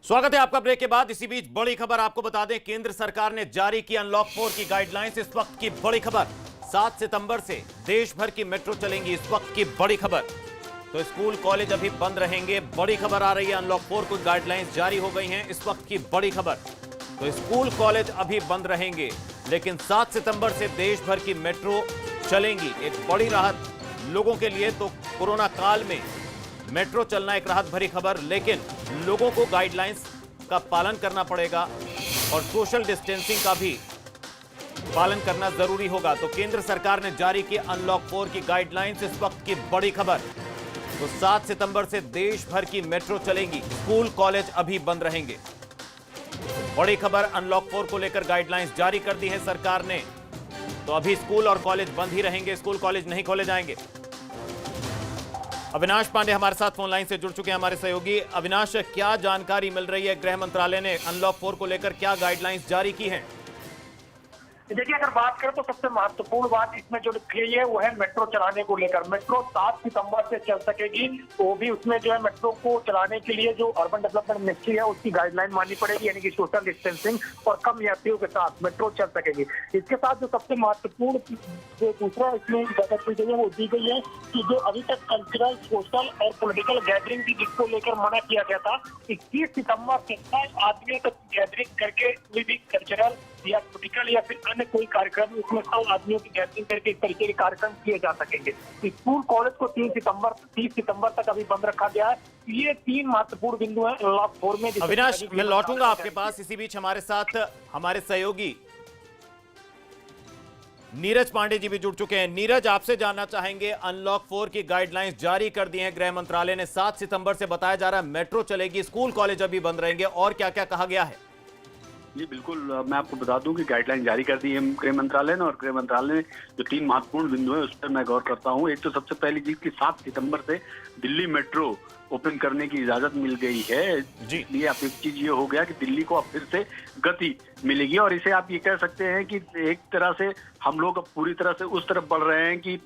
स्वागत है आपका ब्रेक के बाद। इसी बीच बड़ी खबर आपको बता दें, केंद्र सरकार ने जारी की अनलॉक 4 की गाइडलाइंस। इस वक्त की बड़ी खबर, 7 सितंबर से देश भर की मेट्रो चलेंगी। इस वक्त की बड़ी खबर, तो स्कूल कॉलेज अभी बंद रहेंगे। बड़ी खबर आ रही है, अनलॉक 4 की गाइडलाइंस जारी हो गई हैं। इस वक्त की बड़ी खबर, तो स्कूल कॉलेज अभी बंद रहेंगे, लेकिन 7 सितंबर से देश भर की मेट्रो चलेंगी। एक बड़ी राहत लोगों के लिए। तो कोरोना काल में मेट्रो चलना एक राहत भरी खबर, लेकिन लोगों को गाइडलाइंस का पालन करना पड़ेगा और सोशल डिस्टेंसिंग का भी पालन करना जरूरी होगा। तो केंद्र सरकार ने जारी की अनलॉक 4 की गाइडलाइंस। इस वक्त की बड़ी खबर, तो 7 सितंबर से देश भर की मेट्रो चलेंगी, स्कूल कॉलेज अभी बंद रहेंगे। बड़ी खबर, अनलॉक 4 को लेकर गाइडलाइंस जारी कर दी है सरकार ने। तो अभी स्कूल और कॉलेज बंद ही रहेंगे, स्कूल कॉलेज नहीं खोले जाएंगे। अविनाश पांडे हमारे साथ फोन लाइन से जुड़ चुके हैं, हमारे सहयोगी। अविनाश, क्या जानकारी मिल रही है? गृह मंत्रालय ने अनलॉक 4 को लेकर क्या गाइडलाइंस जारी की हैं? देखिए, अगर बात करें तो सबसे महत्वपूर्ण बात इसमें जो लिखी गई है वो है मेट्रो चलाने को लेकर। मेट्रो 7 सितंबर से चल सकेगी, वो भी उसमें जो है मेट्रो को चलाने के लिए जो अर्बन डेवलपमेंट मिनिस्ट्री है उसकी गाइडलाइन माननी पड़ेगी, यानी कि सोशल डिस्टेंसिंग और कम यात्रियों के साथ मेट्रो चल सकेगी। इसके साथ जो सबसे महत्वपूर्ण जो दूसरा इसमें बैठक हुई गई है वो दी गई है कि जो अभी तक कल्चरल, सोशल और पोलिटिकल गैदरिंग थी जिसको लेकर मना किया गया था, 21 सितंबर से 100 आदमियों तक गैदरिंग करके कोई भी कल्चरल या पोलिटिकल या फिर अन्य कोई कार्यक्रम, उसमें 100 आदमियों की गैदरिंग करके इस तरीके के कार्यक्रम किए जा सकेंगे। स्कूल कॉलेज को 30 सितंबर तक अभी बंद रखा गया है। ये 3 महत्वपूर्ण बिंदु हैं अनलॉक 4 में। अविनाश, मैं लौटूंगा आपके पास। इसी बीच हमारे साथ हमारे सहयोगी नीरज पांडे जी भी जुड़ चुके हैं। नीरज, आपसे जानना चाहेंगे, अनलॉक 4 की गाइडलाइंस जारी कर दी है गृह मंत्रालय ने। 7 सितंबर से बताया जा रहा है मेट्रो चलेगी, स्कूल कॉलेज अभी बंद रहेंगे, और क्या क्या कहा गया है? जी बिल्कुल, मैं आपको बता दूं कि गाइडलाइन जारी कर दी है गृह मंत्रालय ने, और गृह मंत्रालय ने जो 3 महत्वपूर्ण बिंदु है उस पर मैं गौर करता हूं। एक तो सबसे पहली चीज कि 7 सितंबर से दिल्ली मेट्रो ओपन करने की इजाजत मिल गई है। इसलिए अब एक चीज ये हो गया कि दिल्ली को अब फिर से गति मिलेगी, और इसे आप ये कह सकते हैं कि एक तरह से हम लोग अब पूरी तरह से उस तरफ बढ़ रहे हैं कि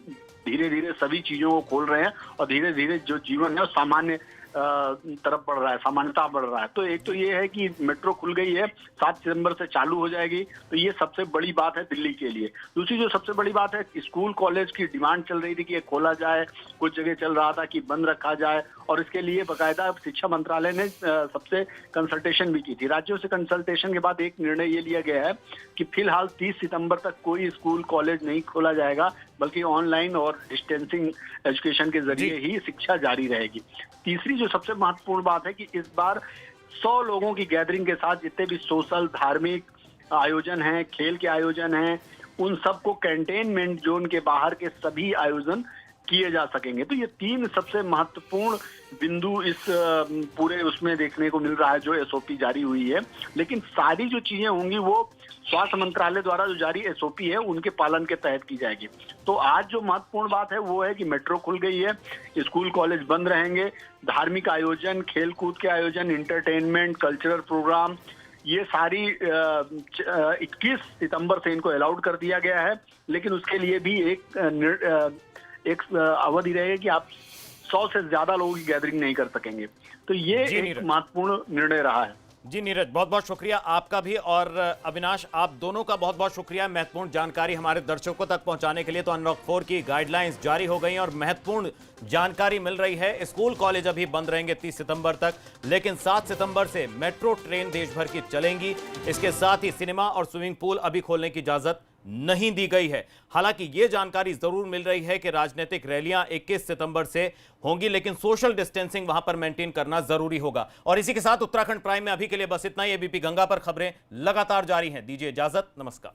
धीरे धीरे सभी चीजों को खोल रहे हैं और धीरे धीरे जो जीवन है सामान्य तरफ बढ़ रहा है, सामान्यता बढ़ रहा है। तो एक तो ये है कि मेट्रो खुल गई है, 7 सितंबर से चालू हो जाएगी, तो ये सबसे बड़ी बात है दिल्ली के लिए। दूसरी जो सबसे बड़ी बात है, स्कूल कॉलेज की डिमांड चल रही थी कि ये खोला जाए, कुछ जगह चल रहा था कि बंद रखा जाए, और इसके लिए बाकायदा शिक्षा मंत्रालय ने सबसे कंसल्टेशन भी की थी। राज्यों से कंसल्टेशन के बाद एक निर्णय ये लिया गया है कि फिलहाल 30 सितंबर तक कोई स्कूल कॉलेज नहीं खोला जाएगा, बल्कि ऑनलाइन और डिस्टेंसिंग एजुकेशन के जरिए ही शिक्षा जारी रहेगी। तीसरी जो सबसे महत्वपूर्ण बात है कि इस बार 100 लोगों की गैदरिंग के साथ जितने भी सोशल, धार्मिक आयोजन हैं, खेल के आयोजन हैं, उन सबको कंटेनमेंट जोन के बाहर के सभी आयोजन किए जा सकेंगे। तो ये 3 सबसे महत्वपूर्ण बिंदु इस पूरे उसमें देखने को मिल रहा है जो एसओपी जारी हुई है। लेकिन सारी जो चीजें होंगी वो स्वास्थ्य मंत्रालय द्वारा जो जारी एसओपी है उनके पालन के तहत की जाएगी। तो आज जो महत्वपूर्ण बात है वो है कि मेट्रो खुल गई है, स्कूल कॉलेज बंद रहेंगे, धार्मिक आयोजन, खेल कूद के आयोजन, इंटरटेनमेंट, कल्चरल प्रोग्राम, ये सारी 21 सितंबर से इनको अलाउड कर दिया गया है। लेकिन उसके लिए भी एक अवधि रहेगी कि आप 100 से ज्यादा लोगों की गैदरिंग नहीं कर सकेंगे। तो ये एक महत्वपूर्ण निर्णय रहा है। जी नीरज, बहुत बहुत शुक्रिया आपका भी, और अविनाश, आप दोनों का बहुत बहुत शुक्रिया महत्वपूर्ण जानकारी हमारे दर्शकों तक पहुंचाने के लिए। तो अनलॉक 4 की गाइडलाइंस जारी हो गई हैं और महत्वपूर्ण जानकारी मिल रही है। स्कूल कॉलेज अभी बंद रहेंगे 30 सितंबर तक, लेकिन 7 सितंबर से मेट्रो ट्रेन देश भर की चलेंगी। इसके साथ ही सिनेमा और स्विमिंग पूल अभी खोलने की इजाजत नहीं दी गई है। हालांकि यह जानकारी जरूर मिल रही है कि राजनीतिक रैलियां 21 सितंबर से होंगी, लेकिन सोशल डिस्टेंसिंग वहां पर मेंटेन करना जरूरी होगा। और इसी के साथ उत्तराखंड प्राइम में अभी के लिए बस इतना ही। एबीपी गंगा पर खबरें लगातार जारी हैं। दीजिए इजाजत, नमस्कार।